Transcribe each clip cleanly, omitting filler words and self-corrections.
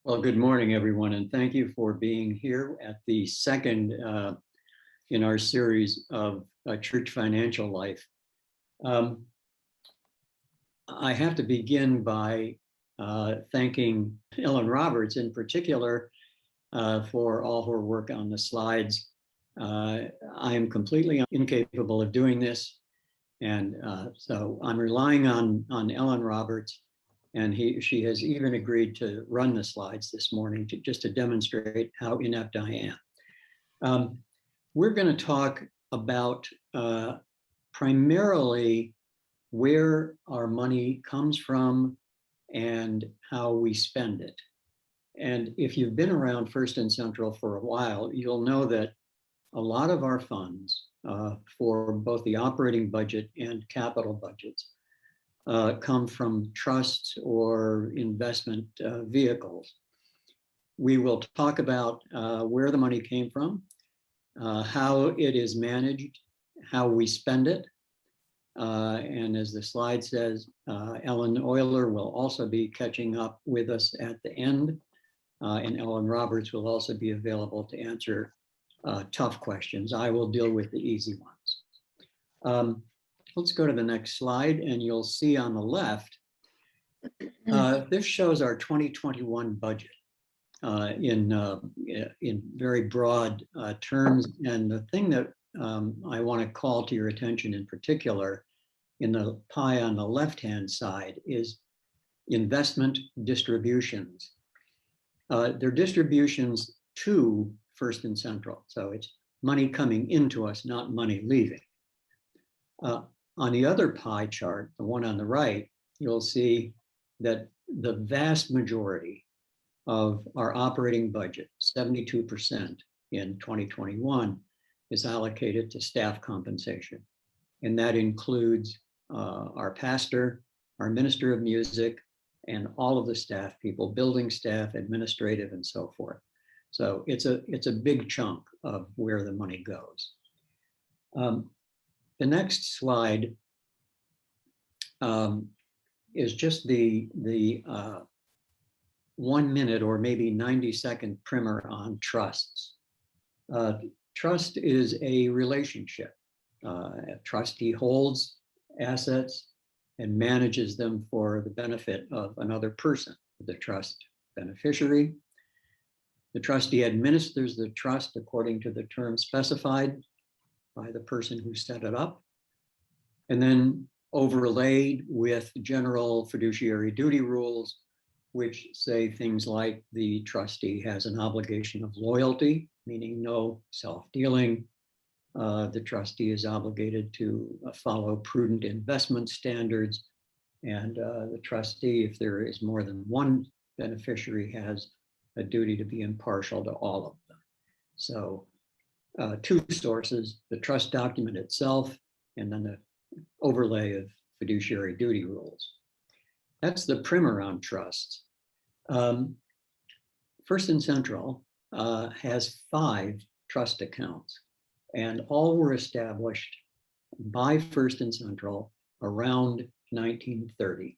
Well, good morning, everyone, and thank you for being here at the second in our series of Church Financial Life. I have to begin by thanking Ellen Roberts in particular for all her work on the slides. I am completely incapable of doing this, and so I'm relying on Ellen Roberts. And she has even agreed to run the slides this morning just to demonstrate how inept I am. We're going to talk about primarily where our money comes from and how we spend it. And if you've been around First and Central for a while, you'll know that a lot of our funds for both the operating budget and capital budgets come from trusts or investment vehicles. We will talk about where the money came from, how it is managed, how we spend it. And as the slide says, Ellen Euler will also be catching up with us at the end. And Ellen Roberts will also be available to answer tough questions. I will deal with the easy ones. Let's go to the next slide, and you'll see on the left, this shows our 2021 budget in very broad terms. And the thing that I want to call to your attention in particular in the pie on the left-hand side is investment distributions. They're distributions to First and Central. So it's money coming into us, not money leaving. On the other pie chart, the one on the right, you'll see that the vast majority of our operating budget, 72% in 2021, is allocated to staff compensation. And that includes our pastor, our minister of music, and all of the staff people, building staff, administrative, and so forth. So it's a big chunk of where the money goes. The next slide is just the 1 minute or maybe 90-second primer on trusts. Trust is a relationship. A trustee holds assets and manages them for the benefit of another person, the trust beneficiary. The trustee administers the trust according to the terms specified by the person who set it up, and then overlaid with general fiduciary duty rules, which say things like the trustee has an obligation of loyalty, meaning no self-dealing. The trustee is obligated to follow prudent investment standards, and the trustee, if there is more than one beneficiary, has a duty to be impartial to all of them. So two sources, the trust document itself, and then the overlay of fiduciary duty rules. That's the primer on trusts. First and Central has 5 trust accounts, and all were established by First and Central around 1930.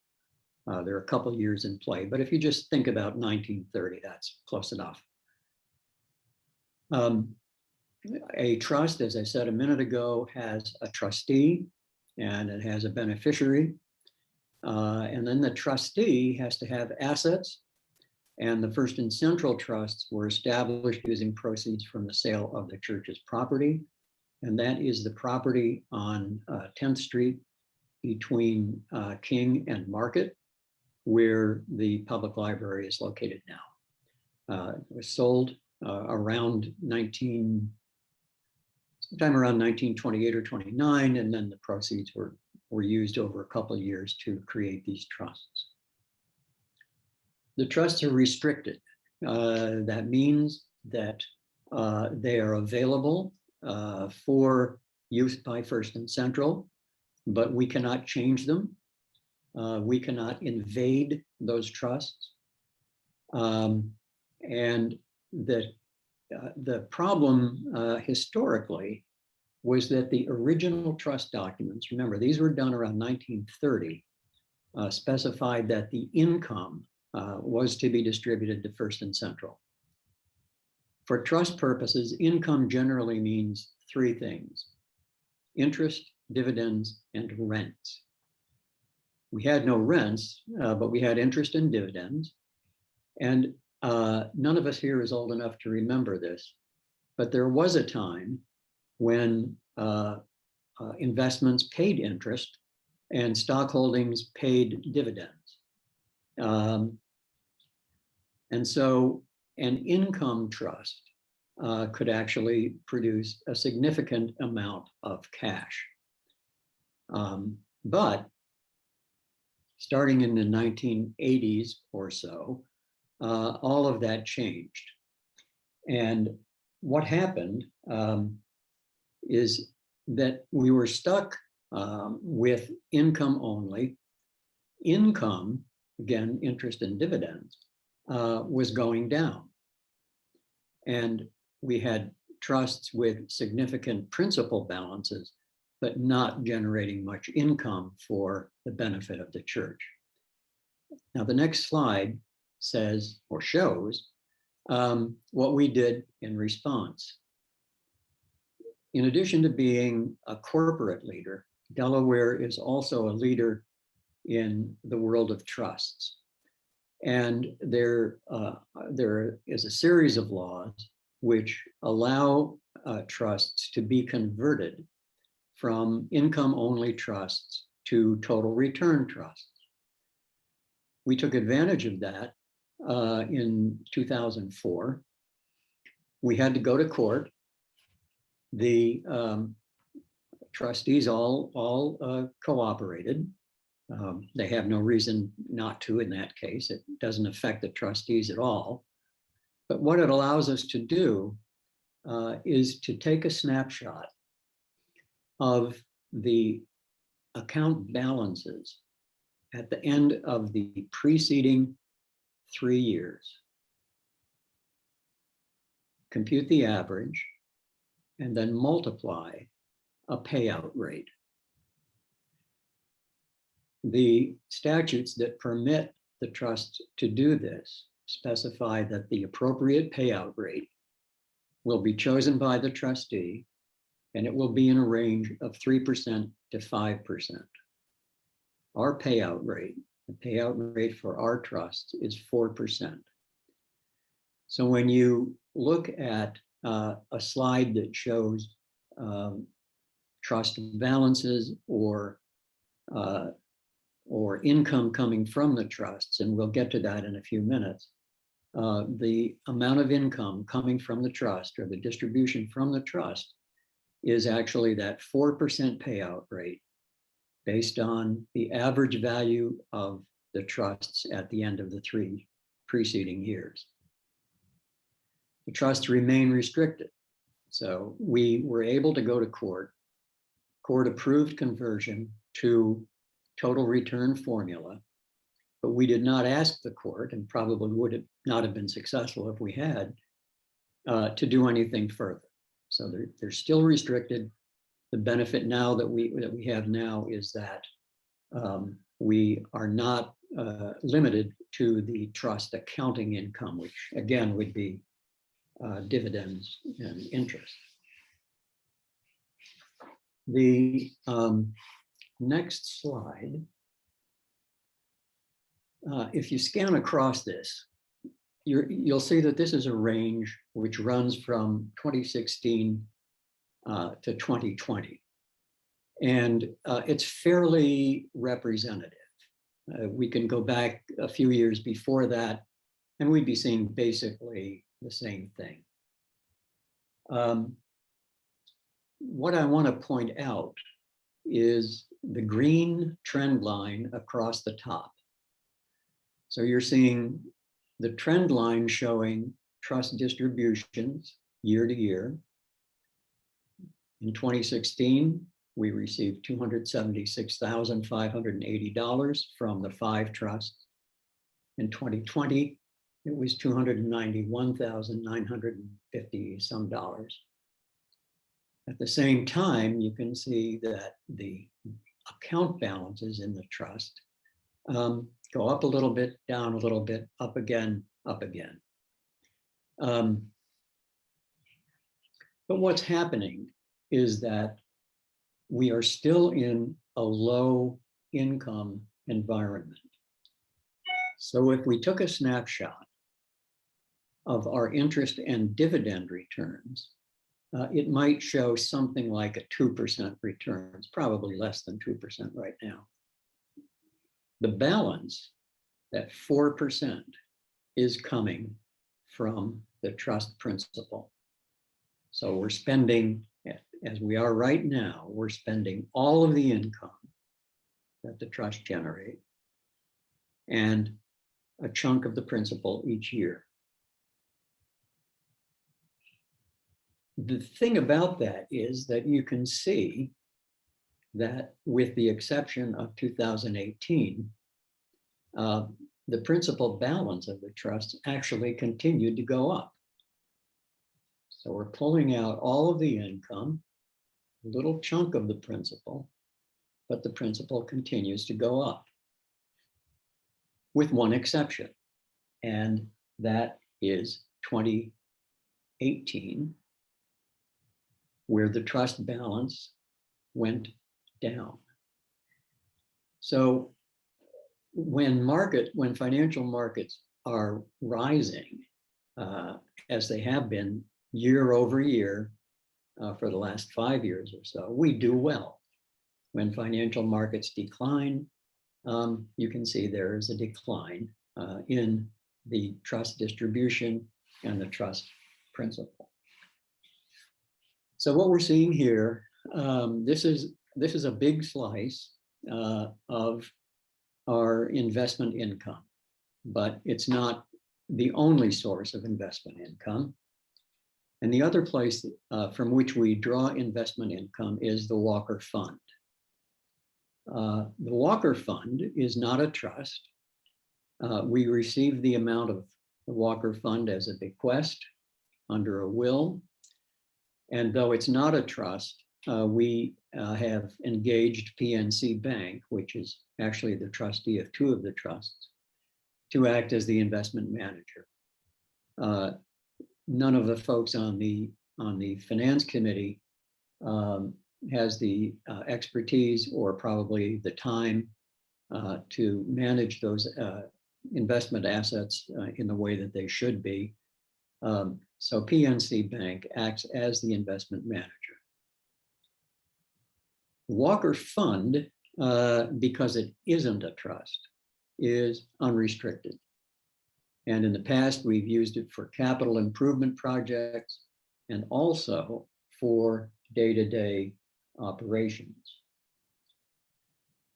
There are a couple of years in play, but if you just think about 1930, that's close enough. A trust, as I said a minute ago, has a trustee and it has a beneficiary. And then the trustee has to have assets. And the First and Central trusts were established using proceeds from the sale of the church's property. And that is the property on 10th Street between King and Market, where the public library is located now. It was sold around sometime around 1928 or 29, and then the proceeds were used over a couple of years to create these trusts. The trusts are restricted. That means that they are available for use by First and Central, but we cannot change them. We cannot invade those trusts. And the problem historically was that the original trust documents, remember, these were done around 1930, specified that the income was to be distributed to First and Central. For trust purposes, income generally means three things: interest, dividends, and rents. We had no rents, but we had interest and dividends. And none of us here is old enough to remember this, but there was a time when investments paid interest and stock holdings paid dividends. And so an income trust could actually produce a significant amount of cash. But starting in the 1980s or so, all of that changed. And what happened is that we were stuck with income only. Income, again, interest and dividends, was going down. And we had trusts with significant principal balances, but not generating much income for the benefit of the church. Now, the next slide says or shows what we did in response. In addition to being a corporate leader, Delaware is also a leader in the world of trusts. And there is a series of laws which allow trusts to be converted from income-only trusts to total return trusts. We took advantage of that in 2004. We had to go to court. The trustees all cooperated. They have no reason not to in that case. It doesn't affect the trustees at all. But what it allows us to do is to take a snapshot of the account balances at the end of the preceding 3 years, compute the average, and then multiply a payout rate. The statutes that permit the trust to do this specify that the appropriate payout rate will be chosen by the trustee, and it will be in a range of 3% to 5%. Our payout rate, the payout rate for our trust, is 4%. So when you look at a slide that shows trust balances or income coming from the trusts, and we'll get to that in a few minutes, the amount of income coming from the trust or the distribution from the trust is actually that 4% payout rate based on the average value of the trusts at the end of the 3 preceding years. The trusts remain restricted. So we were able to go to court. Court approved conversion to total return formula, but we did not ask the court, and probably would not have been successful if we had, to do anything further. So they're still restricted. The benefit now that we have now is that we are not limited to the trust accounting income, which again would be dividends and interest. The next slide, if you scan across this, you'll see that this is a range which runs from 2016 to 2020. And it's fairly representative. We can go back a few years before that, and we'd be seeing basically the same thing. What I want to point out is the green trend line across the top. So you're seeing the trend line showing trust distributions year to year. In 2016, we received $276,580 from the 5 trusts. In 2020, it was $291,950 some dollars. At the same time, you can see that the account balances in the trust go go up a little bit, down a little bit, up again, up again. But what's happening is that we are still in a low income environment. So if we took a snapshot of our interest and dividend returns, it might show something like a 2% return. It's probably less than 2% right now. The balance, that 4%, is coming from the trust principal. So we're spending, as we are right now, we're spending all of the income that the trust generate and a chunk of the principal each year. The thing about that is that you can see that, with the exception of 2018, the principal balance of the trust actually continued to go up. So we're pulling out all of the income, a little chunk of the principal, but the principal continues to go up, with one exception, and that is 2018, where the trust balance went down. So when financial markets are rising, as they have been year over year for the last 5 years or so, we do well. When financial markets decline, you can see there is a decline in the trust distribution and the trust principal. So what we're seeing here, this is a big slice of our investment income, but it's not the only source of investment income. And the other place from which we draw investment income is the Walker Fund. The Walker Fund is not a trust. We receive the amount of the Walker Fund as a bequest under a will. And though it's not a trust, we have engaged PNC Bank, which is actually the trustee of 2 of the trusts, to act as the investment manager. None of the folks on the finance committee has the expertise or probably the time to manage those investment assets in the way that they should be. So PNC Bank acts as the investment manager. The Walker Fund, because it isn't a trust, is unrestricted. And in the past, we've used it for capital improvement projects and also for day-to-day operations.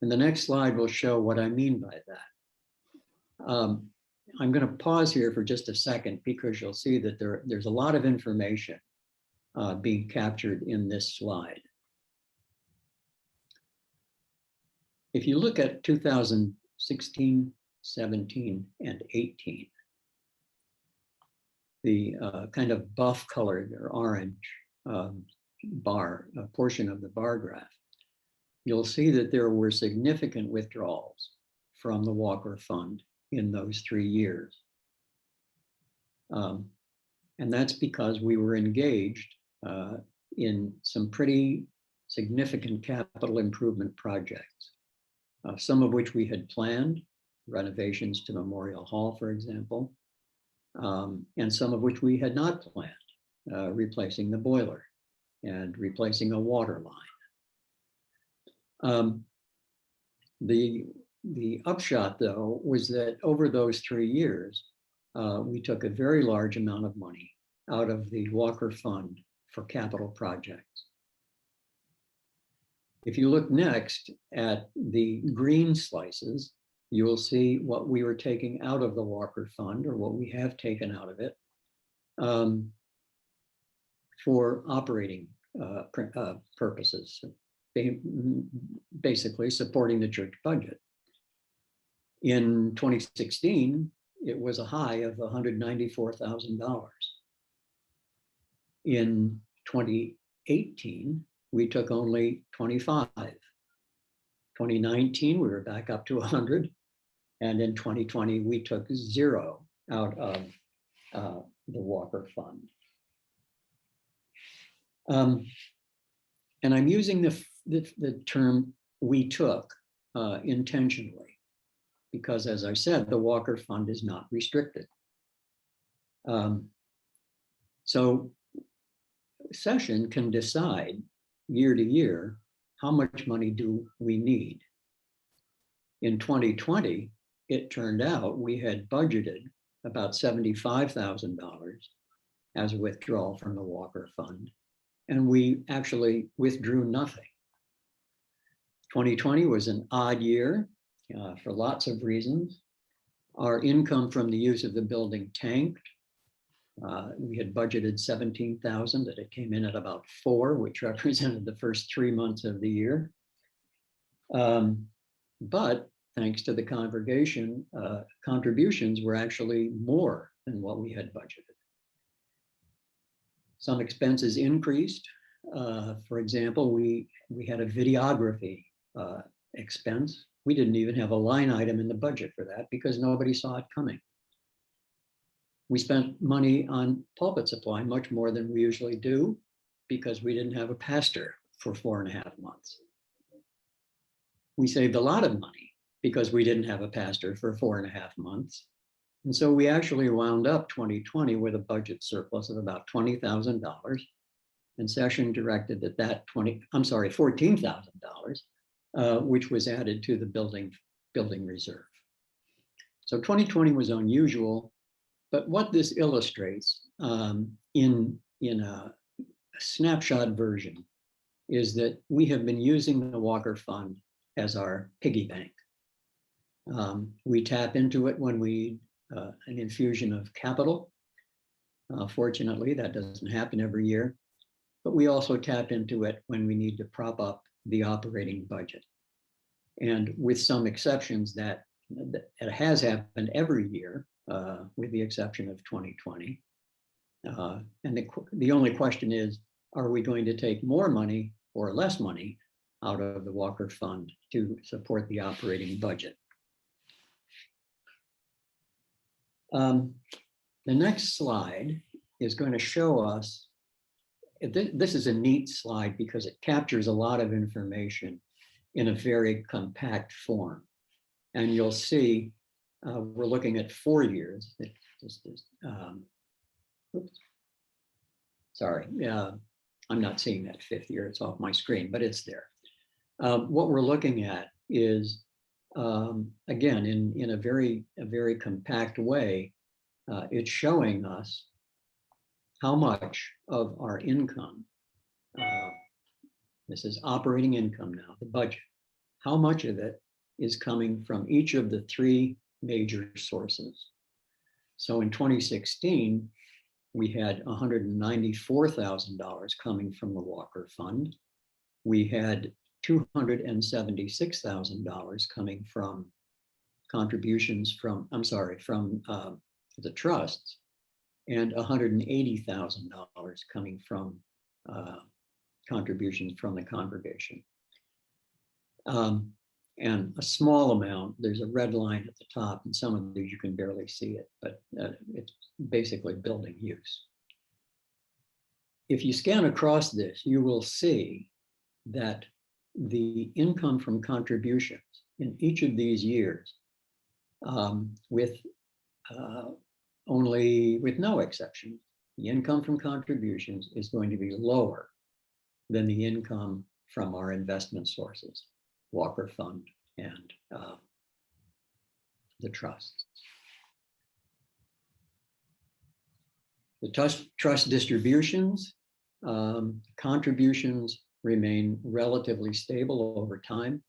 And the next slide will show what I mean by that. I'm going to pause here for just a second because you'll see that there's a lot of information being captured in this slide. If you look at 2016, 17, and 18, the kind of buff colored or orange bar, a portion of the bar graph, you'll see that there were significant withdrawals from the Walker Fund in those 3 years. And that's because we were engaged in some pretty significant capital improvement projects, some of which we had planned, renovations to Memorial Hall, for example, and some of which we had not planned, replacing the boiler and replacing a water line. The upshot, though, was that over those 3 years, we took a very large amount of money out of the Walker Fund for capital projects. If you look next at the green slices, you will see what we were taking out of the Walker Fund, or what we have taken out of it, for operating purposes, basically supporting the church budget. In 2016, it was a high of $194,000. In 2018, we took only 25. 2019, we were back up to 100. And in 2020, we took zero out of the Walker Fund. And I'm using the term "we took" intentionally, because as I said, the Walker Fund is not restricted. So session can decide year to year how much money do we need. In 2020, it turned out we had budgeted about $75,000 as a withdrawal from the Walker Fund, and we actually withdrew nothing. 2020 was an odd year for lots of reasons. Our income from the use of the building tanked. We had budgeted $17,000, and it came in at about $4,000, which represented the first 3 months of the year. But thanks to the congregation, contributions were actually more than what we had budgeted. Some expenses increased. For example, we had a videography expense. We didn't even have a line item in the budget for that because nobody saw it coming. We spent money on pulpit supply, much more than we usually do, because we didn't have a pastor for 4.5 months. We saved a lot of money because we didn't have a pastor for 4.5 months. And so we actually wound up 2020 with a budget surplus of about $20,000. And session directed that $14,000, which was added to the building reserve. So 2020 was unusual, but what this illustrates in a snapshot version is that we have been using the Walker Fund as our piggy bank. We tap into it when we need an infusion of capital. Fortunately, that doesn't happen every year, but we also tap into it when we need to prop up the operating budget. And with some exceptions, that it has happened every year, with the exception of 2020. And the only question is, are we going to take more money or less money out of the Walker Fund to support the operating budget? The next slide is going to show us, this is a neat slide because it captures a lot of information in a very compact form. And you'll see we're looking at 4 years. Sorry, I'm not seeing that 5th year, it's off my screen, but it's there. What we're looking at is, again, in a very compact way, it's showing us how much of our income, this is operating income now, the budget, how much of it is coming from each of the 3 major sources. So in 2016, we had $194,000 coming from the Walker Fund. We had $276,000 coming from contributions from the trusts, and $180,000 coming from contributions from the congregation. And a small amount, there's a red line at the top, and some of these you can barely see it, but it's basically building use. If you scan across this, you will see that the income from contributions in each of these years, with no exception, the income from contributions is going to be lower than the income from our investment sources, Walker Fund and the trusts. The trust distributions, contributions remain relatively stable over time.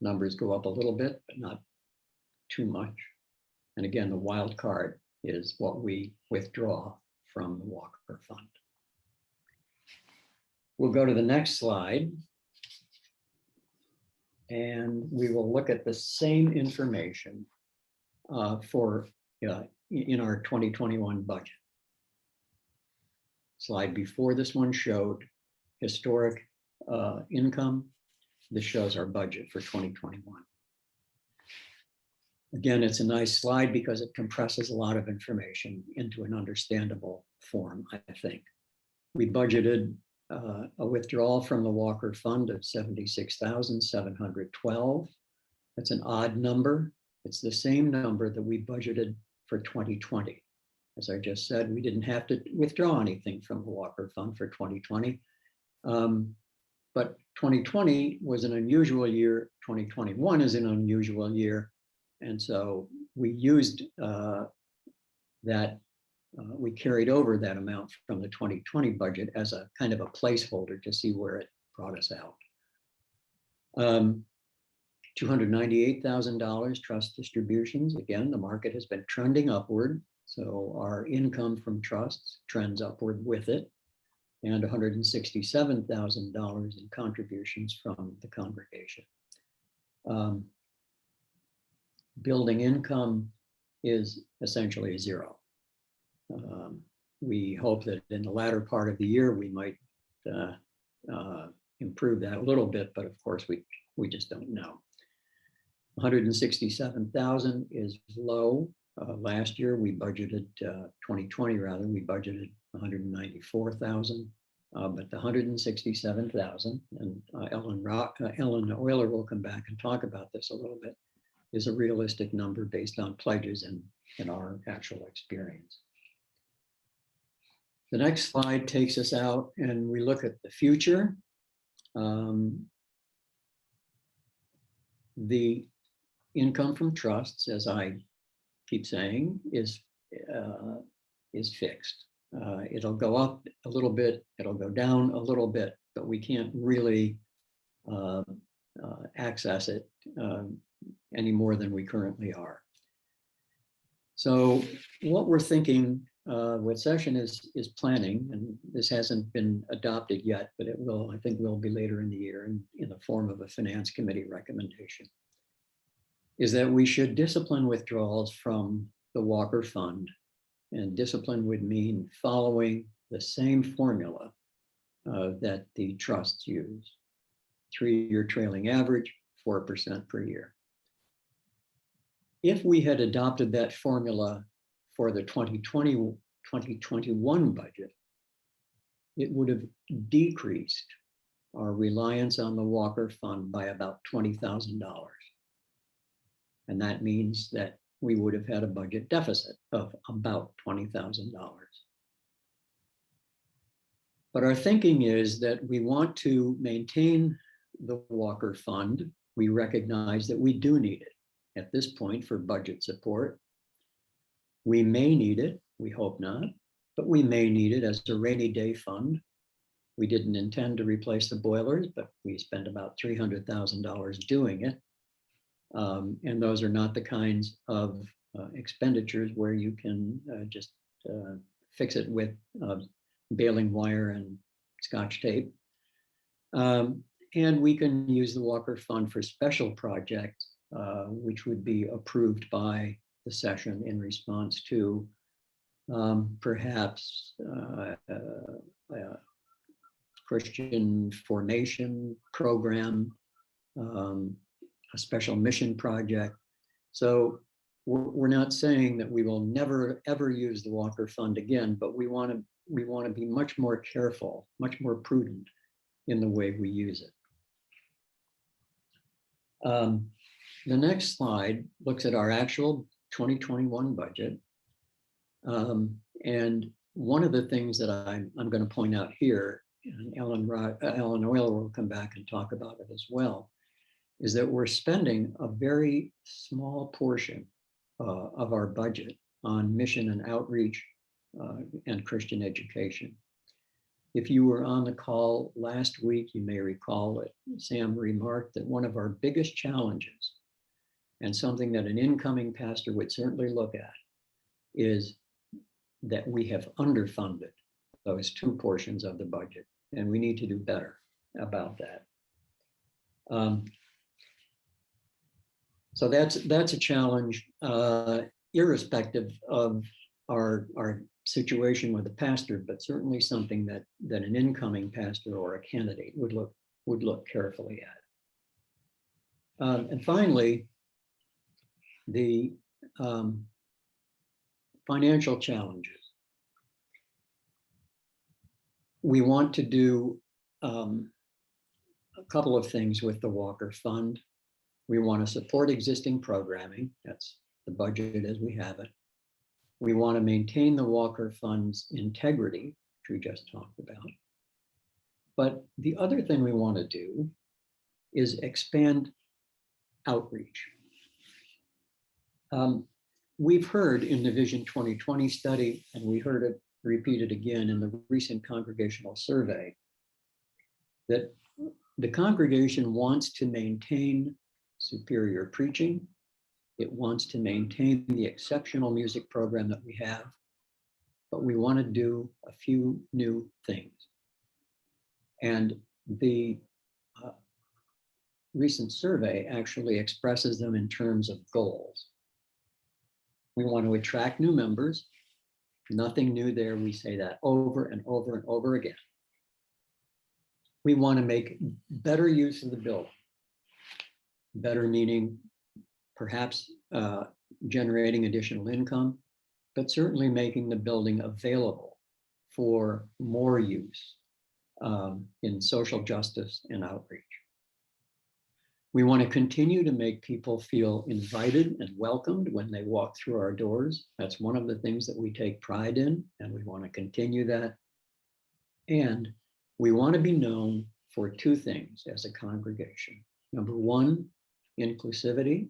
Numbers go up a little bit, but not too much. And again, the wild card is what we withdraw from the Walker Fund. We'll go to the next slide, and we will look at the same information in our 2021 budget. Slide before this one showed historic income. This shows our budget for 2021. Again, it's a nice slide because it compresses a lot of information into an understandable form, I think. We budgeted a withdrawal from the Walker Fund of $76,712. That's an odd number. It's the same number that we budgeted for 2020. As I just said, we didn't have to withdraw anything from the Walker Fund for 2020. But 2020 was an unusual year. 2021 is an unusual year. And so we used we carried over that amount from the 2020 budget as a kind of a placeholder to see where it brought us out. $298,000 trust distributions. Again, the market has been trending upward. So our income from trusts trends upward with it. And $167,000 in contributions from the congregation. Building income is essentially zero. We hope that in the latter part of the year, we might improve that a little bit, but of course we just don't know. 167,000 is low. Last year we budgeted, 2020 rather, we budgeted 194,000, but the 167,000, and Ellen Euler will come back and talk about this a little bit, is a realistic number based on pledges and our actual experience. The next slide takes us out and we look at the future. The income from trusts, as I keep saying, is fixed. It'll go up a little bit, it'll go down a little bit, but we can't really access it any more than we currently are. So what we're thinking with session is planning, and this hasn't been adopted yet, but it will, I think will be later in the year in the form of a finance committee recommendation, is that we should discipline withdrawals from the Walker Fund. And discipline would mean following the same formula that the trusts use. 3-year trailing average, 4% per year. If we had adopted that formula for the 2021 budget, it would have decreased our reliance on the Walker Fund by about $20,000. And that means that we would have had a budget deficit of about $20,000. But our thinking is that we want to maintain the Walker Fund. We recognize that we do need it at this point for budget support. We may need it, we hope not, but we may need it as a rainy day fund. We didn't intend to replace the boilers, but we spent about $300,000 doing it. And those are not the kinds of expenditures where you can just fix it with baling wire and Scotch tape. And we can use the Walker Fund for special projects, which would be approved by the session in response to perhaps a Christian formation program, a special mission project. So we're not saying that we will never ever use the Walker Fund again, but we want to be much more careful, much more prudent in the way we use it. The next slide looks at our actual 2021 budget. And one of the things that I'm going to point out here, and Ellen Euler will come back and talk about it as well, is that we're spending a very small portion of our budget on mission and outreach and Christian education. If you were on the call last week, you may recall that Sam remarked that one of our biggest challenges, and something that an incoming pastor would certainly look at, is that we have underfunded those two portions of the budget, and we need to do better about that. So that's a challenge, irrespective of our situation with a pastor, but certainly something that an incoming pastor or a candidate would look carefully at. And finally, The financial challenges. We want to do a couple of things with the Walker Fund. We want to support existing programming. That's the budget as we have it. We want to maintain the Walker Fund's integrity, which we just talked about. But the other thing we want to do is expand outreach. We've heard in the Vision 2020 study, and we heard it repeated again in the recent congregational survey, that the congregation wants to maintain superior preaching. It wants to maintain the exceptional music program that we have, but we want to do a few new things. And the recent survey actually expresses them in terms of goals. We want to attract new members. Nothing new there. We say that over and over and over again. We want to make better use of the building. Better meaning perhaps generating additional income, but certainly making the building available for more use in social justice and outreach. We want to continue to make people feel invited and welcomed when they walk through our doors. That's one of the things that we take pride in, and we want to continue that. And we want to be known for two things as a congregation. Number one, inclusivity,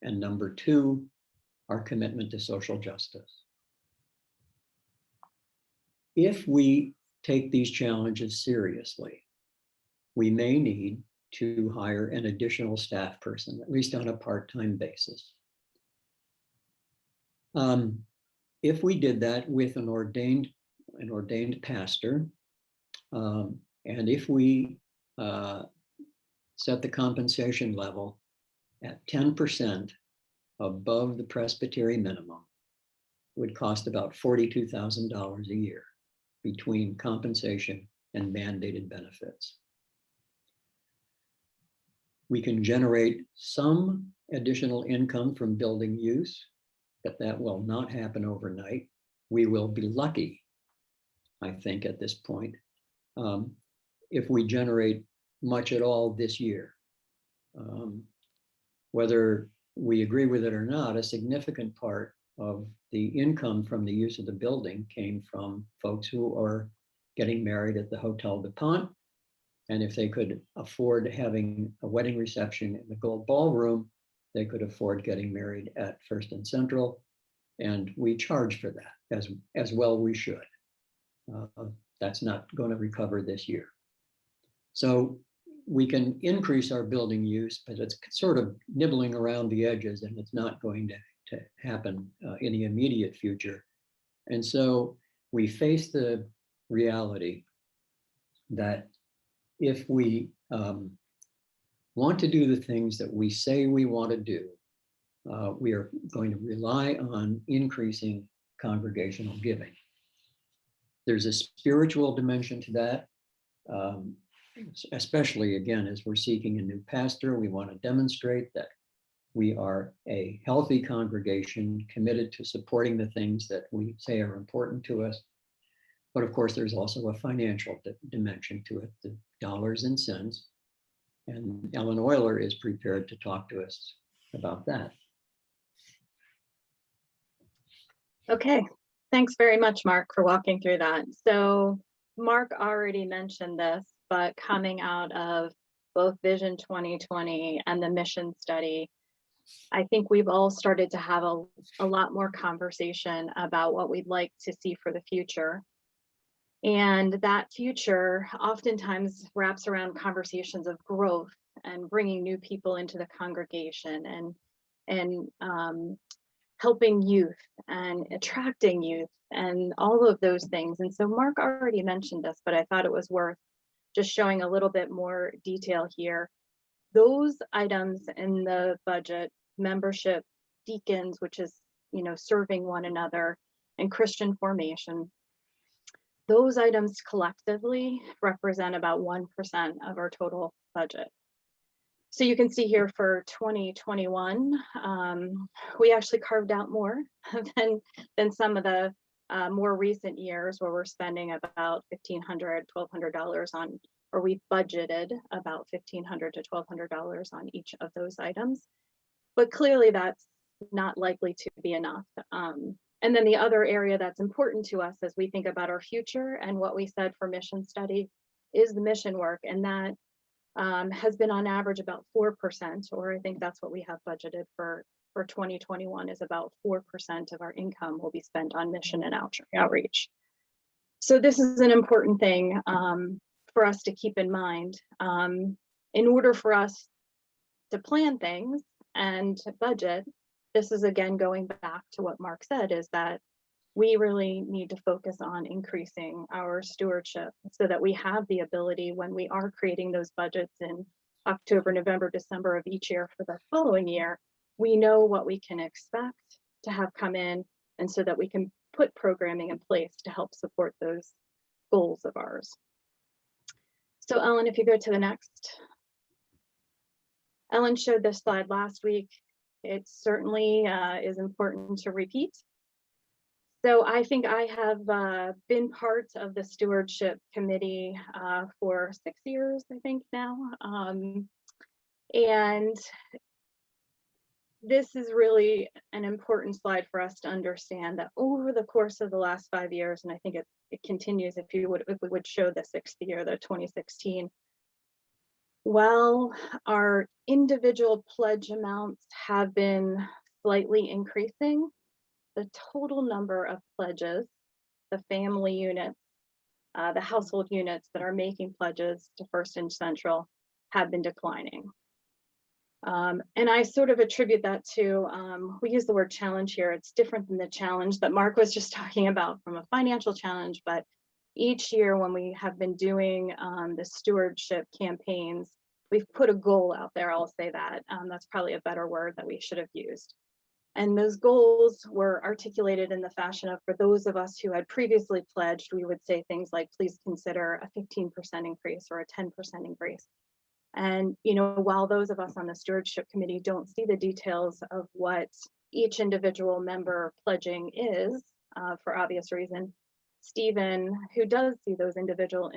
and number two, our commitment to social justice. If we take these challenges seriously, we may need to hire an additional staff person, at least on a part-time basis. If we did that with an ordained pastor, and if we set the compensation level at 10% above the Presbyterian minimum, would cost about $42,000 a year between compensation and mandated benefits. We can generate some additional income from building use, but that will not happen overnight. We will be lucky, I think, at this point, if we generate much at all this year. Whether we agree with it or not, a significant part of the income from the use of the building came from folks who are getting married at the Hotel de Pont. And if they could afford having a wedding reception in the Gold Ballroom, they could afford getting married at First and Central. And we charge for that, as well we should. That's not going to recover this year. So we can increase our building use, but it's sort of nibbling around the edges, and it's not going to happen in the immediate future. And so we face the reality that if we want to do the things that we say we want to do, we are going to rely on increasing congregational giving. There's a spiritual dimension to that, especially, again, as we're seeking a new pastor. We want to demonstrate that we are a healthy congregation committed to supporting the things that we say are important to us. But of course, there's also a financial dimension to it, the dollars and cents. And Ellen Euler is prepared to talk to us about that. Okay, thanks very much, Mark, for walking through that. So Mark already mentioned this, but coming out of both Vision 2020 and the mission study, I think we've all started to have a lot more conversation about what we'd like to see for the future. And that future oftentimes wraps around conversations of growth and bringing new people into the congregation and helping youth and attracting youth and all of those things. And so Mark already mentioned this, but I thought it was worth just showing a little bit more detail here. Those items in the budget, membership, deacons, which is, serving one another, and Christian formation, those items collectively represent about 1% of our total budget. So you can see here for 2021, we actually carved out more than some of the more recent years where we're spending about $1,500, $1,200 on, or we budgeted about $1,500 to $1,200 on each of those items. But clearly that's not likely to be enough. And then the other area that's important to us as we think about our future and what we said for mission study is the mission work. And that has been on average about 4%, or I think that's what we have budgeted for 2021 is about 4% of our income will be spent on mission and outreach. So this is an important thing for us to keep in mind. In order for us to plan things and to budget, this is again going back to what Mark said, is that we really need to focus on increasing our stewardship so that we have the ability when we are creating those budgets in October, November, December of each year for the following year, we know what we can expect to have come in, and so that we can put programming in place to help support those goals of ours. So Ellen, if you go to the next. Ellen showed this slide last week. It certainly is important to repeat. So I think I have been part of the stewardship committee for 6 years, I think now. And this is really an important slide for us to understand that over the course of the last 5 years, and I think it continues if we would show the 6th year, the 2016, while our individual pledge amounts have been slightly increasing, the total number of pledges, the family units, the household units that are making pledges to First and Central have been declining. And I sort of attribute that to, we use the word challenge here. It's different than the challenge that Mark was just talking about from a financial challenge, but each year when we have been doing the stewardship campaigns, we've put a goal out there, I'll say that. That's probably a better word that we should have used. And those goals were articulated in the fashion of, for those of us who had previously pledged, we would say things like, please consider a 15% increase or a 10% increase. And, you know, while those of us on the stewardship committee don't see the details of what each individual member pledging is, for obvious reason, Stephen, who does see those individual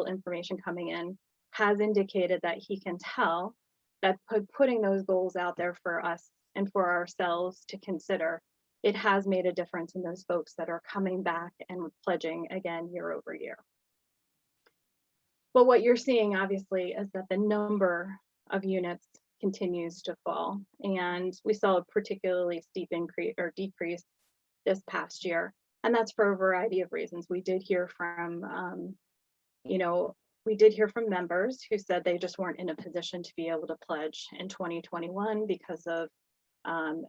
information coming in, has indicated that he can tell that putting those goals out there for us and for ourselves to consider, it has made a difference in those folks that are coming back and pledging again year over year. But what you're seeing obviously is that the number of units continues to fall, and we saw a particularly steep increase or decrease this past year, and that's for a variety of reasons. We did hear from members who said they just weren't in a position to be able to pledge in 2021 because of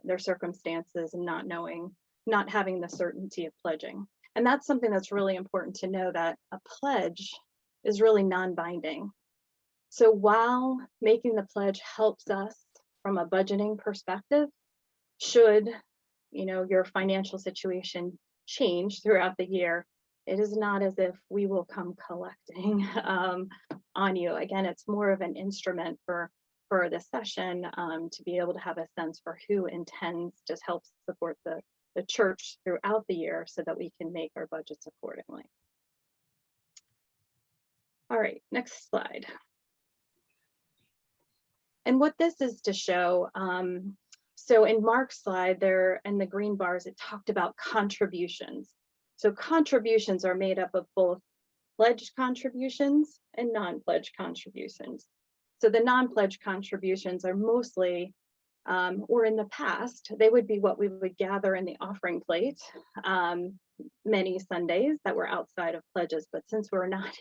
their circumstances and not having the certainty of pledging. And that's something that's really important to know, that a pledge is really non-binding. So while making the pledge helps us from a budgeting perspective, should your financial situation change throughout the year, it is not as if we will come collecting on you. Again, it's more of an instrument for the session to be able to have a sense for who intends to help support the church throughout the year so that we can make our budgets accordingly. All right, next slide. And what this is to show, so in Mark's slide there in the green bars, it talked about contributions. So contributions are made up of both pledged contributions and non-pledged contributions. So the non-pledged contributions are mostly, or in the past, they would be what we would gather in the offering plate many Sundays that were outside of pledges. But since we're not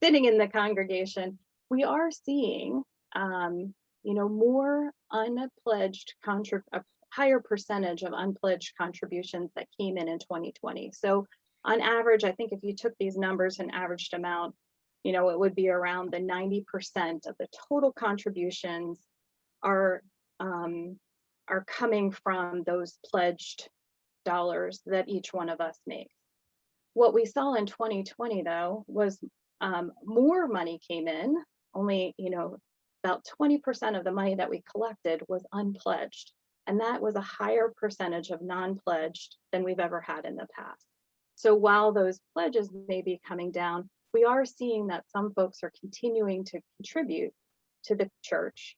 sitting in the congregation, we are seeing more unpledged a higher percentage of unpledged contributions that came in 2020. So on average, I think if you took these numbers and averaged them out, it would be around the 90% of the total contributions are coming from those pledged dollars that each one of us makes. What we saw in 2020 though was more money came in, only about 20% of the money that we collected was unpledged. And that was a higher percentage of non-pledged than we've ever had in the past. So while those pledges may be coming down, we are seeing that some folks are continuing to contribute to the church,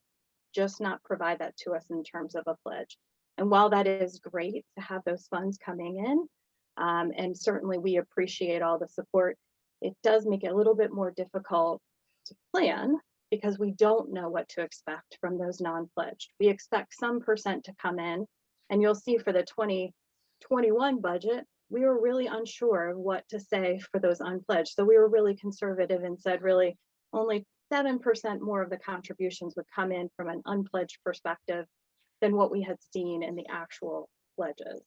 just not provide that to us in terms of a pledge. And while that is great to have those funds coming in, and certainly we appreciate all the support, it does make it a little bit more difficult to plan because we don't know what to expect from those non-pledged. We expect some percent to come in, and you'll see for the 2021 budget, we were really unsure of what to say for those unpledged. So we were really conservative and said really only 7% more of the contributions would come in from an unpledged perspective than what we had seen in the actual pledges.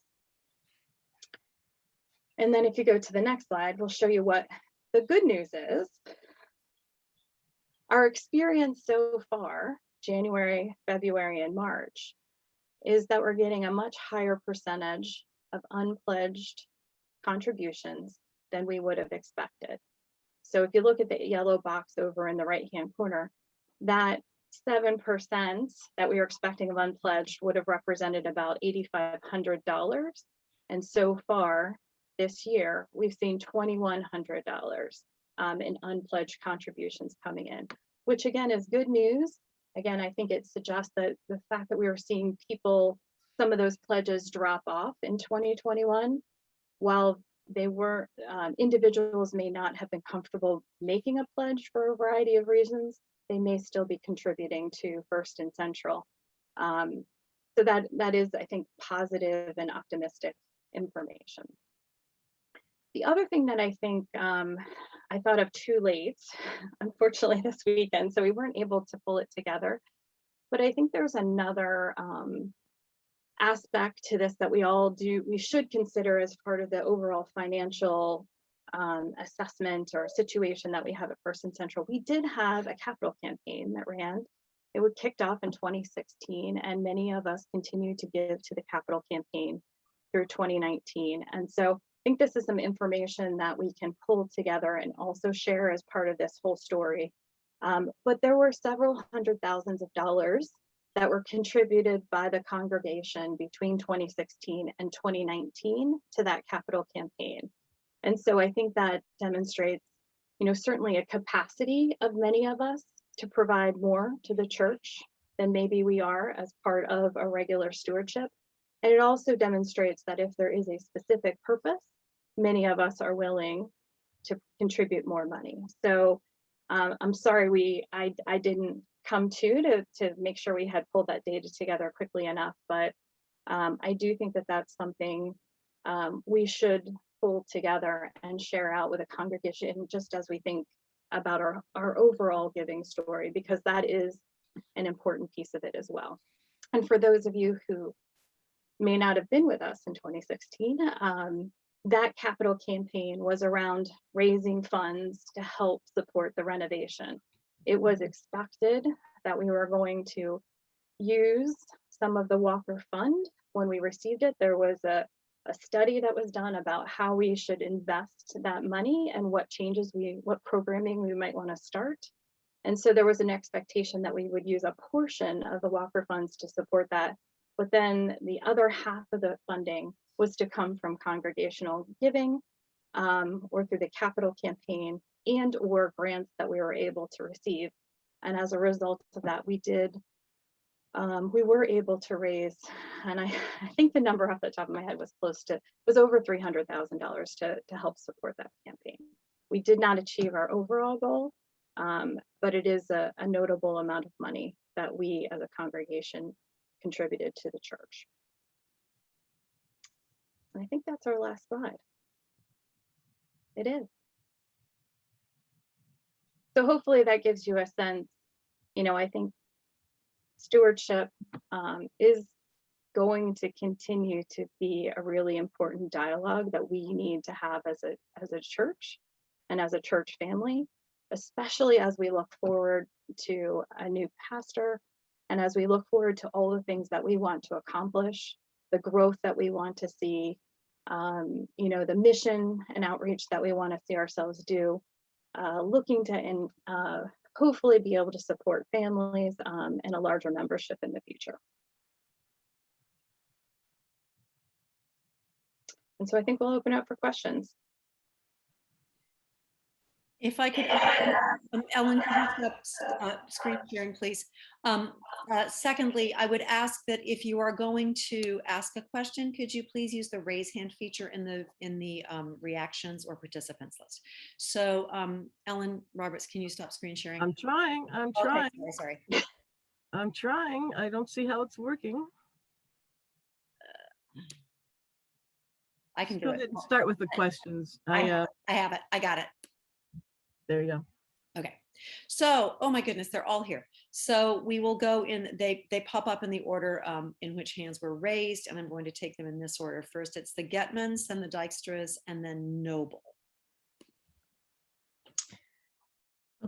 And then if you go to the next slide, we'll show you what the good news is. Our experience so far, January, February, and March, is that we're getting a much higher percentage of unpledged contributions than we would have expected. So if you look at the yellow box over in the right-hand corner, that 7% that we were expecting of unpledged would have represented about $8,500. And so far this year, we've seen $2,100 in unpledged contributions coming in, which again is good news. Again, I think it suggests that the fact that we were seeing people, some of those pledges drop off in 2021, while they were, individuals may not have been comfortable making a pledge for a variety of reasons, they may still be contributing to First and Central. So that is, I think, positive and optimistic information. The other thing that I think I thought of too late, unfortunately this weekend, so we weren't able to pull it together, but I think there's another aspect to this that we should consider as part of the overall financial assessment or situation that we have at First and Central. We did have a capital campaign that ran. It was kicked off in 2016, and many of us continue to give to the capital campaign through 2019. And so I think this is some information that we can pull together and also share as part of this whole story. But there were several hundred thousands of dollars that were contributed by the congregation between 2016 and 2019 to that capital campaign. And so I think that demonstrates, certainly a capacity of many of us to provide more to the church than maybe we are as part of a regular stewardship. And it also demonstrates that if there is a specific purpose, many of us are willing to contribute more money. So I'm sorry I didn't come to make sure we had pulled that data together quickly enough, but I do think that that's something we should pull together and share out with a congregation, just as we think about our overall giving story, because that is an important piece of it as well. And for those of you who may not have been with us in 2016, that capital campaign was around raising funds to help support the renovation. It was expected that we were going to use some of the Walker Fund. When we received it, there was a study that was done about how we should invest that money and what programming we might want to start. And so there was an expectation that we would use a portion of the Walker funds to support that. But then the other half of the funding was to come from congregational giving or through the capital campaign and or grants that we were able to receive. And as a result of that, we were able to raise, and I think the number off the top of my head was over $300,000 to help support that campaign. We did not achieve our overall goal, but it is a notable amount of money that we as a congregation contributed to the church. And I think that's our last slide. It is. So hopefully that gives you a sense, I think stewardship is going to continue to be a really important dialogue that we need to have as a church and as a church family, especially as we look forward to a new pastor and as we look forward to all the things that we want to accomplish, the growth that we want to see, the mission and outreach that we want to see ourselves do, looking to hopefully be able to support families and a larger membership in the future. And so I think we'll open up for questions. If I could, Ellen, could you stop screen sharing, please? Secondly, I would ask that if you are going to ask a question, could you please use the raise hand feature in the reactions or participants list? So, Ellen Roberts, can you stop screen sharing? I'm trying. Okay, sorry. I'm trying. I don't see how it's working. I can do Go it. ahead and start with the questions. I have it. I got it. There you go. Okay. So, oh my goodness, they're all here. So we will go in, they pop up in the order in which hands were raised, and I'm going to take them in this order. First, it's the Getmans, then the Dykstras, and then Noble.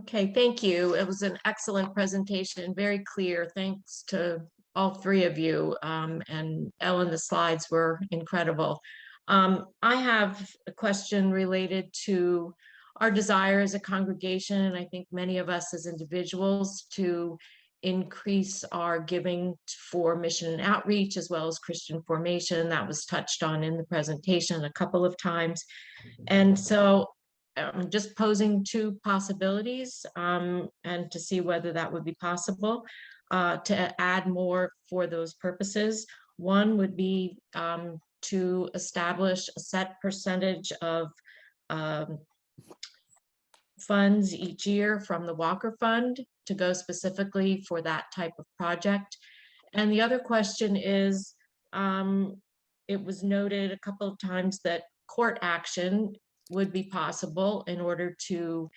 Okay, thank you. It was an excellent presentation, very clear. Thanks to all three of you. And Ellen, the slides were incredible. I have a question related to our desire as a congregation, and I think many of us as individuals, to increase our giving for mission and outreach as well as Christian formation. That was touched on in the presentation a couple of times. And so I'm just posing two possibilities and to see whether that would be possible to add more for those purposes. One would be to establish a set percentage of funds each year from the Walker Fund to go specifically for that type of project. And the other question is, it was noted a couple of times that court action would be possible in order to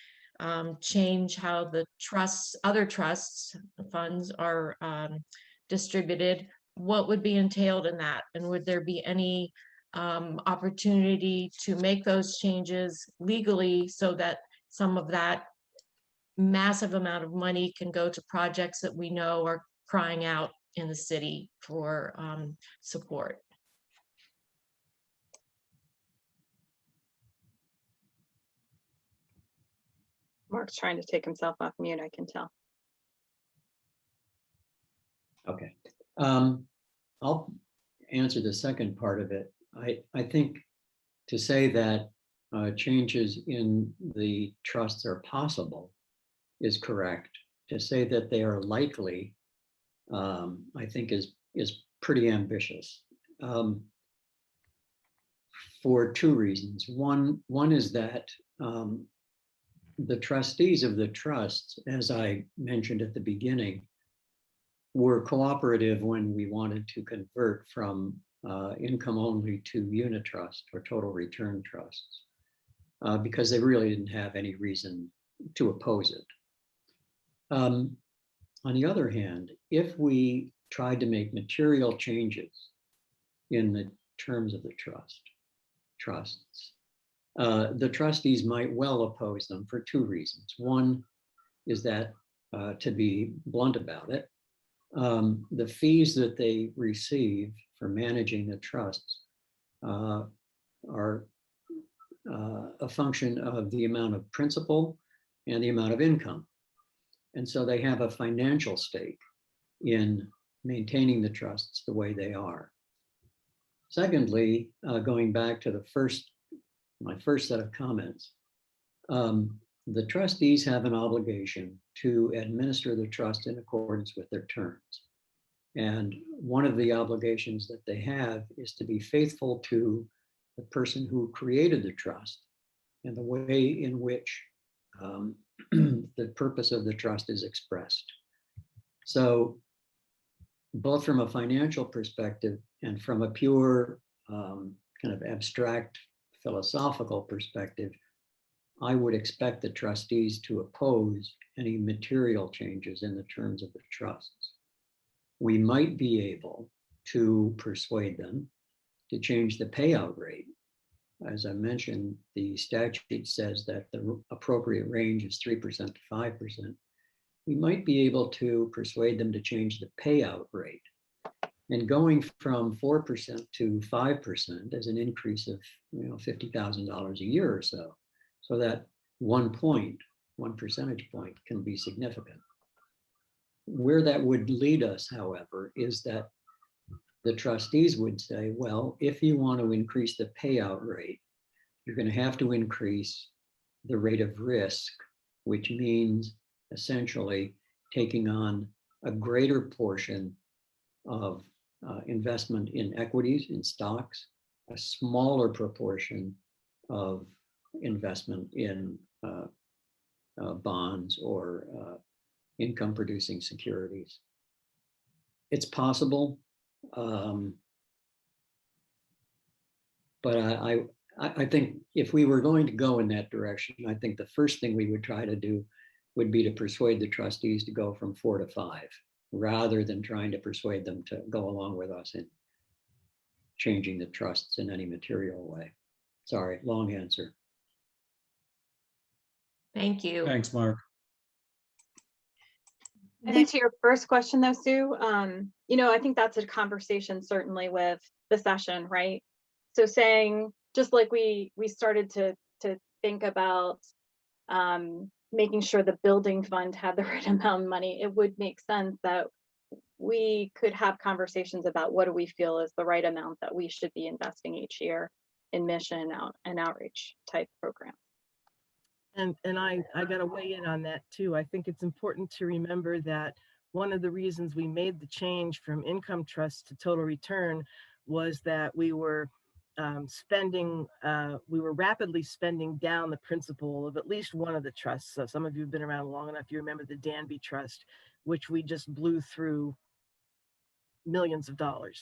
change how the trusts, other trusts funds are distributed. What would be entailed in that? And would there be any opportunity to make those changes legally so that some of that massive amount of money can go to projects that we know are crying out in the city for support? Mark's trying to take himself off mute, I can tell. Okay. I'll answer the second part of it. I think to say that changes in the trusts are possible is correct. To say that they are likely, I think is pretty ambitious for two reasons. One is that the trustees of the trusts, as I mentioned at the beginning, were cooperative when we wanted to convert from income only to unit trust or total return trusts, because they really didn't have any reason to oppose it. On the other hand, if we tried to make material changes in the terms of the trusts, the trustees might well oppose them for two reasons. One is that, to be blunt about it, the fees that they receive for managing the trusts are a function of the amount of principal and the amount of income. And so they have a financial stake in maintaining the trusts the way they are. Secondly, going back to my first set of comments, the trustees have an obligation to administer the trust in accordance with their terms. And one of the obligations that they have is to be faithful to the person who created the trust and the way in which the purpose of the trust is expressed. So both from a financial perspective and from a pure kind of abstract philosophical perspective, I would expect the trustees to oppose any material changes in the terms of the trusts. We might be able to persuade them to change the payout rate. As I mentioned, the statute says that the appropriate range is 3% to 5%. We might be able to persuade them to change the payout rate. And going from 4% to 5% is an increase of $50,000 a year or so. So that 1 point 1 percentage point can be significant. Where that would lead us, however, is that the trustees would say, well, if you want to increase the payout rate, you're going to have to increase the rate of risk, which means essentially taking on a greater portion of investment in equities, in stocks, a smaller proportion of investment in bonds or income producing securities. It's possible, but I think if we were going to go in that direction, I think the first thing we would try to do would be to persuade the trustees to go from 4 to 5, rather than trying to persuade them to go along with us in changing the trusts in any material way. Sorry, long answer. Thank you. Thanks, Mark. I think to your first question though, Sue, I think that's a conversation certainly with the session, right? So saying, just like we started to think about making sure the building fund had the right amount of money, it would make sense that we could have conversations about what do we feel is the right amount that we should be investing each year in mission and outreach type programs. And I got to weigh in on that too. I think it's important to remember that one of the reasons we made the change from income trust to total return was that we were rapidly spending down the principal of at least one of the trusts. So some of you have been around long enough, you remember the Danby Trust, which we just blew through millions of dollars.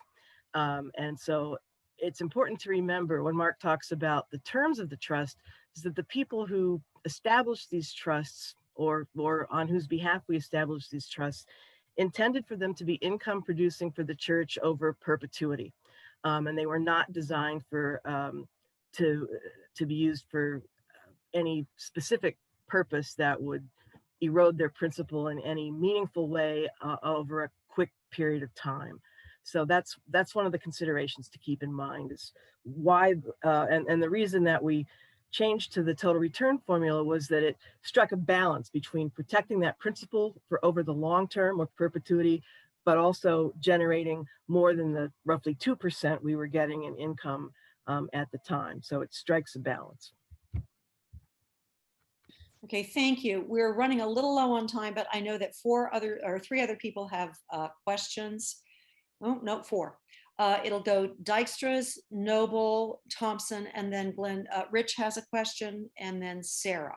And so it's important to remember when Mark talks about the terms of the trust is that the people who established these trusts or on whose behalf we established these trusts intended for them to be income producing for the church over perpetuity. And they were not designed for to be used for any specific purpose that would erode their principal in any meaningful way over a quick period of time. So that's one of the considerations to keep in mind is why and the reason that we changed to the total return formula was that it struck a balance between protecting that principal for over the long term or perpetuity, but also generating more than the roughly 2% we were getting in income at the time. So it strikes a balance. Okay, thank you. We're running a little low on time, but I know that three other people have questions. Oh, no, 4. It'll go Dykstra's, Noble, Thompson, and then Glenn. Rich has a question, and then Sarah.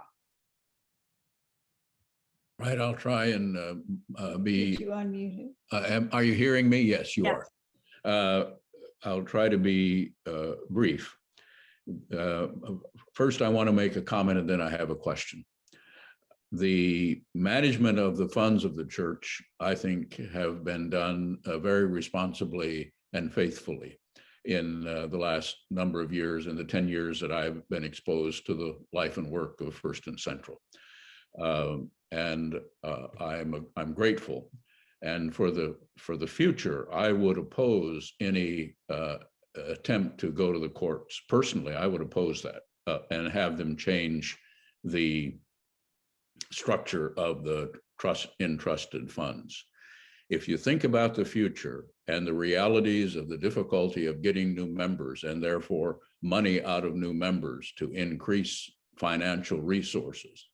Right, I'll try and be. You unmuted. Are you hearing me? Yes, you Yes. are. I'll try to be brief. First, I want to make a comment, and then I have a question. The management of the funds of the church, I think, have been done very responsibly and faithfully in the last number of years, in the 10 years that I've been exposed to the life and work of First and Central. I'm grateful. And for the future, I would oppose any attempt to go to the courts. Personally, I would oppose that and have them change the structure of the entrusted funds. If you think about the future and the realities of the difficulty of getting new members and therefore money out of new members to increase financial resources,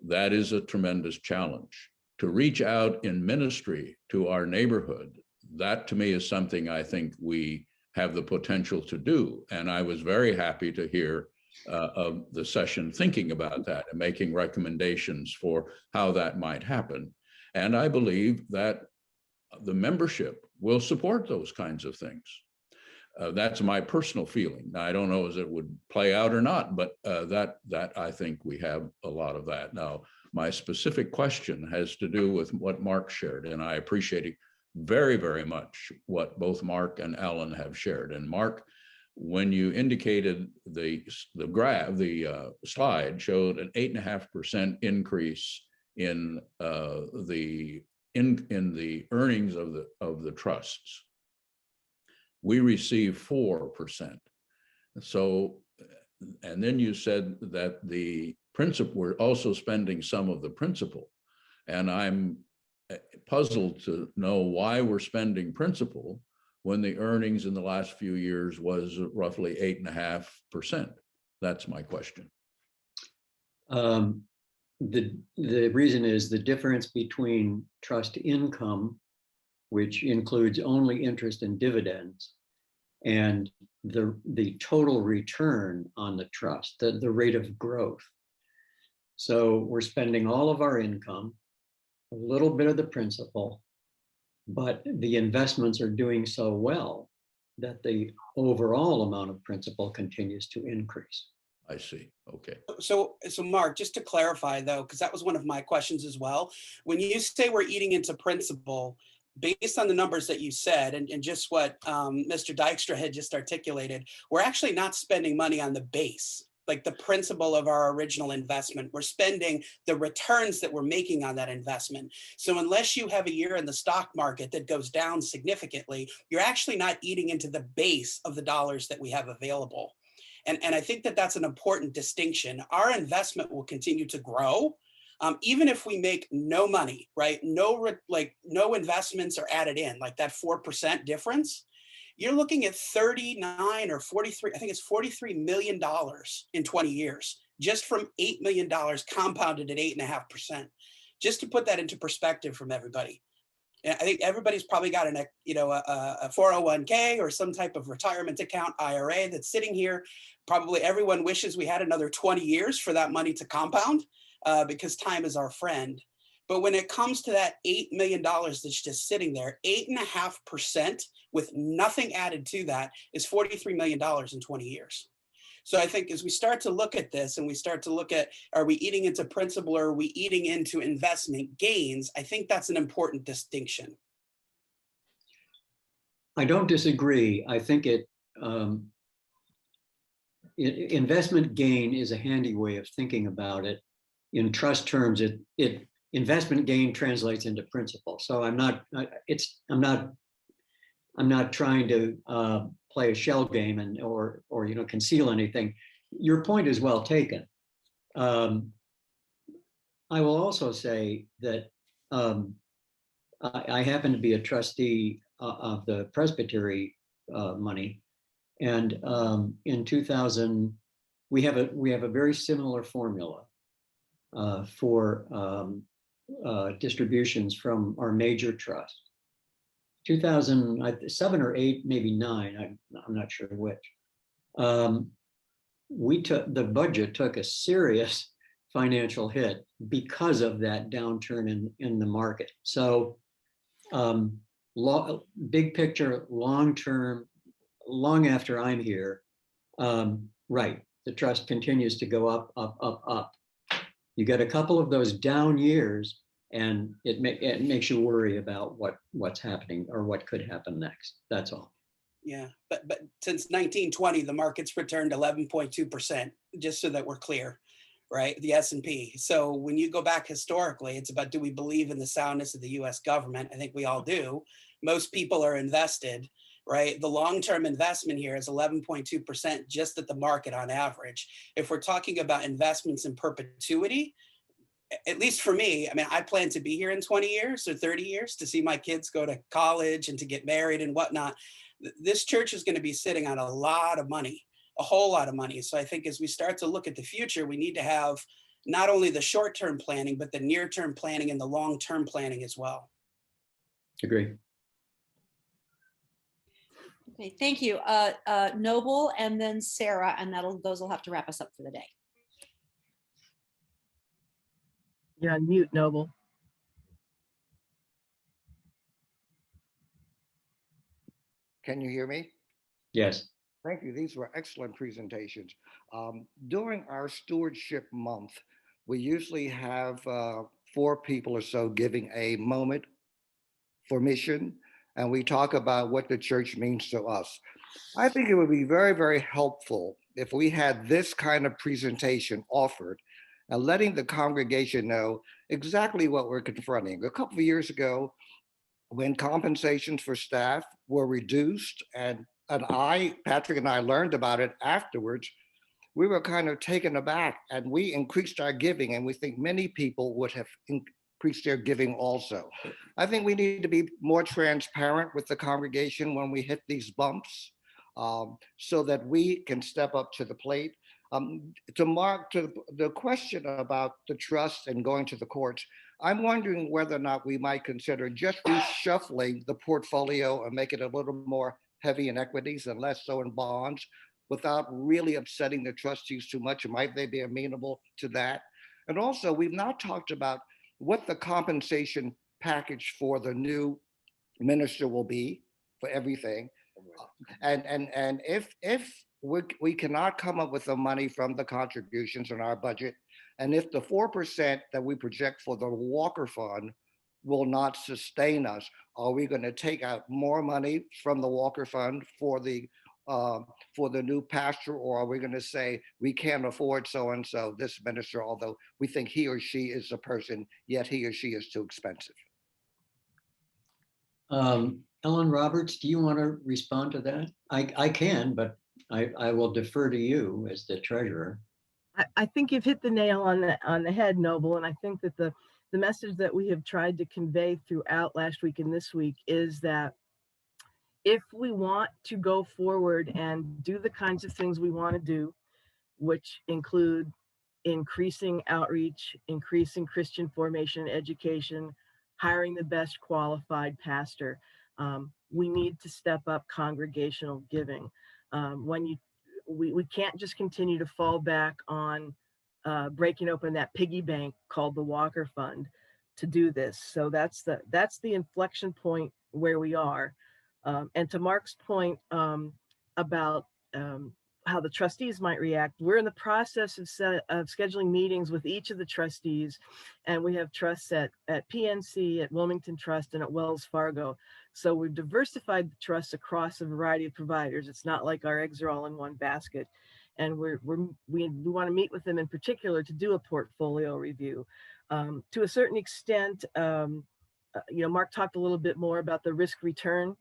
that is a tremendous challenge. To reach out in ministry to our neighborhood, that to me is something I think we have the potential to do. And I was very happy to hear of the session thinking about that and making recommendations for how that might happen. And I believe that the membership will support those kinds of things. That's my personal feeling. Now, I don't know as it would play out or not, but that I think we have a lot of that. Now, my specific question has to do with what Mark shared, and I appreciate it very, very much what both Mark and Ellen have shared. And Mark, when you indicated the slide showed an 8.5% increase in the earnings of the trusts. We receive 4%. So, and then you said that the principal, we're also spending some of the principal. And I'm puzzled to know why we're spending principal when the earnings in the last few years was roughly 8.5%. That's my question. The reason is the difference between trust income, which includes only interest and dividends, and the total return on the trust, the rate of growth. So we're spending all of our income, a little bit of the principal, but the investments are doing so well that the overall amount of principal continues to increase. I see. Okay. So Mark, just to clarify though, because that was one of my questions as well. When you say we're eating into principal, based on the numbers that you said and just what Mr. Dykstra had just articulated, we're actually not spending money on the base, like the principal of our original investment. We're spending the returns that we're making on that investment. So unless you have a year in the stock market that goes down significantly, you're actually not eating into the base of the dollars that we have available. And I think that that's an important distinction. Our investment will continue to grow, even if we make no money, right? No investments are added in, like that 4% difference. You're looking at 39 or 43, I think it's $43 million in 20 years, just from $8 million compounded at 8.5%. Just to put that into perspective from everybody. And I think everybody's probably got a 401k or some type of retirement account, IRA, that's sitting here. Probably everyone wishes we had another 20 years for that money to compound because time is our friend. But when it comes to that $8 million that's just sitting there, 8.5% with nothing added to that is $43 million in 20 years. So I think as we start to look at this and we start to look at, are we eating into principal or are we eating into investment gains? I think that's an important distinction. I don't disagree. I think investment gain is a handy way of thinking about it. In trust terms, investment gain translates into principal. So I'm not trying to play a shell game or conceal anything. Your point is well taken. I will also say that I happen to be a trustee of the Presbyterian money, and in 2000 we have a very similar formula for distributions from our major trust. 2007 or 8, maybe 9, I'm not sure which. The budget took a serious financial hit because of that downturn in the market. So big picture, long term, long after I'm here, right, the trust continues to go up, up, up, up. You get a couple of those down years, and it makes you worry about what's happening or what could happen next. That's all. Yeah, but since 1920, the market's returned 11.2%, just so that we're clear, right? The S&P. So when you go back historically, it's about, do we believe in the soundness of the US government? I think we all do. Most people are invested, right? The long-term investment here is 11.2% just at the market on average. If we're talking about investments in perpetuity, at least for me, I mean, I plan to be here in 20 years or 30 years to see my kids go to college and to get married and whatnot. This church is going to be sitting on a lot of money, a whole lot of money. So I think as we start to look at the future, we need to have not only the short-term planning, but the near-term planning and the long-term planning as well. Agree. Okay, thank you. Noble and then Sarah, and those will have to wrap us up for the day. You're on mute, Noble. Can you hear me? Yes. Thank you. These were excellent presentations. During our stewardship month, we usually have 4 people or so giving a moment for mission, and we talk about what the church means to us. I think it would be very, very helpful if we had this kind of presentation offered and letting the congregation know exactly what we're confronting. A couple of years ago, when compensations for staff were reduced, and Patrick and I learned about it afterwards, we were kind of taken aback, and we increased our giving, and we think many people would have increased their giving also. I think we need to be more transparent with the congregation when we hit these bumps, so that we can step up to the plate. To Mark, to the question about the trust and going to the courts, I'm wondering whether or not we might consider just reshuffling the portfolio and make it a little more heavy in equities and less so in bonds, without really upsetting the trustees too much. Might they be amenable to that? And also, we've not talked about what the compensation package for the new minister will be for everything. And if we cannot come up with the money from the contributions in our budget, and if the 4% that we project for the Walker Fund will not sustain us, are we going to take out more money from the Walker Fund for the new pastor, or are we going to say we can't afford so and so this minister, although we think he or she is a person, yet he or she is too expensive? Ellen Roberts, do you want to respond to that? I can, but I will defer to you as the treasurer. I think you've hit the nail on the head, Noble, and I think that the message that we have tried to convey throughout last week and this week is that if we want to go forward and do the kinds of things we want to do, which include increasing outreach, increasing Christian formation and education, hiring the best qualified pastor, we need to step up congregational giving. We can't just continue to fall back on breaking open that piggy bank called the Walker Fund to do this. So that's the inflection point where we are. And to Mark's point about how the trustees might react, we're in the process of scheduling meetings with each of the trustees, and we have trusts at PNC, at Wilmington Trust, and at Wells Fargo. So we've diversified the trusts across a variety of providers. It's not like our eggs are all in one basket. And we want to meet with them in particular to do a portfolio review. To a certain extent, Mark talked a little bit more about the risk return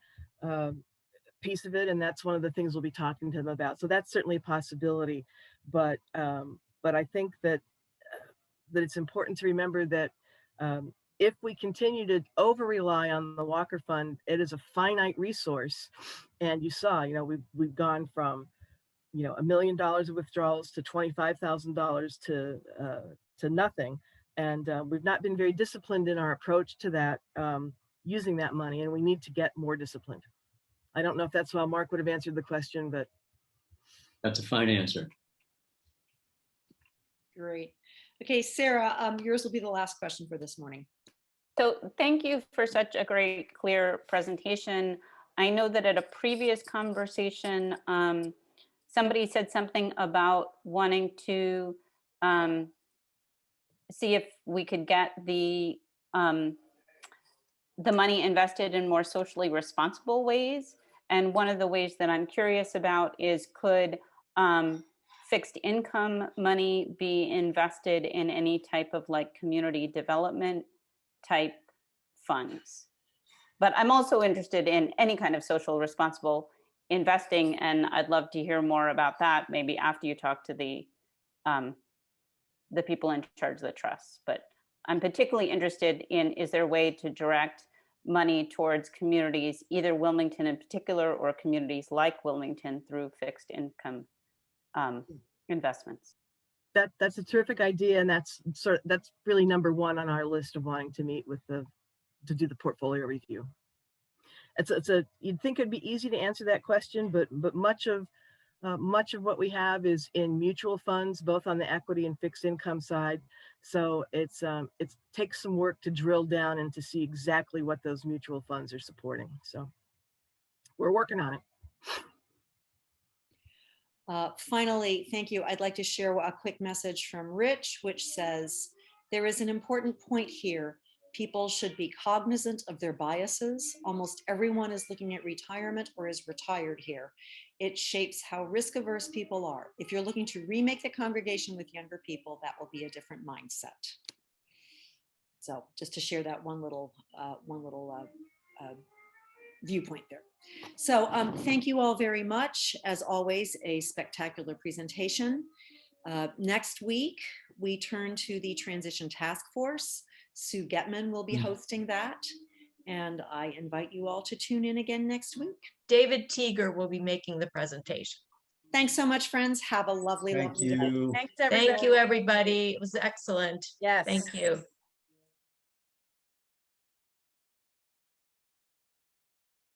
piece of it, and that's one of the things we'll be talking to them about. So that's certainly a possibility, but I think that it's important to remember that if we continue to over rely on the Walker Fund, it is a finite resource, and you saw, we've gone from $1 million of withdrawals to $25,000 to nothing, and we've not been very disciplined in our approach to that, using that money, and we need to get more disciplined. I don't know if that's how Mark would have answered the question, but That's a fine answer. Great. Okay, Sarah, yours will be the last question for this morning. So thank you for such a great, clear presentation. I know that at a previous conversation, somebody said something about wanting to see if we could get the money invested in more socially responsible ways. And one of the ways that I'm curious about is, could fixed income money be invested in any type of like community development type funds? But I'm also interested in any kind of social responsible investing, and I'd love to hear more about that maybe after you talk to the people in charge of the trusts. But I'm particularly interested in, is there a way to direct money towards communities, either Wilmington in particular or communities like Wilmington, through fixed income investments? that's a terrific idea, and that's really number one on our list of wanting to meet with to do the portfolio review. You'd think it'd be easy to answer that question, but much of what we have is in mutual funds, both on the equity and fixed income side. So it takes some work to drill down and to see exactly what those mutual funds are supporting. So we're working on it. Finally, thank you. I'd like to share a quick message from Rich, which says, there is an important point here. People should be cognizant of their biases. Almost everyone is looking at retirement or is retired here. It shapes how risk-averse people are. If you're looking to remake the congregation with younger people, that will be a different mindset. So just to share that one little viewpoint there. So thank you all very much. As always, a spectacular presentation. Next week, we turn to the Transition Task Force. Sue Getman will be hosting that. And I invite you all to tune in again next week. David Teeger will be making the presentation. Thanks so much, friends. Have a lovely, Thank lovely day. you. Thanks, everybody. Thank you, everybody. It was excellent. Yes. Thank you.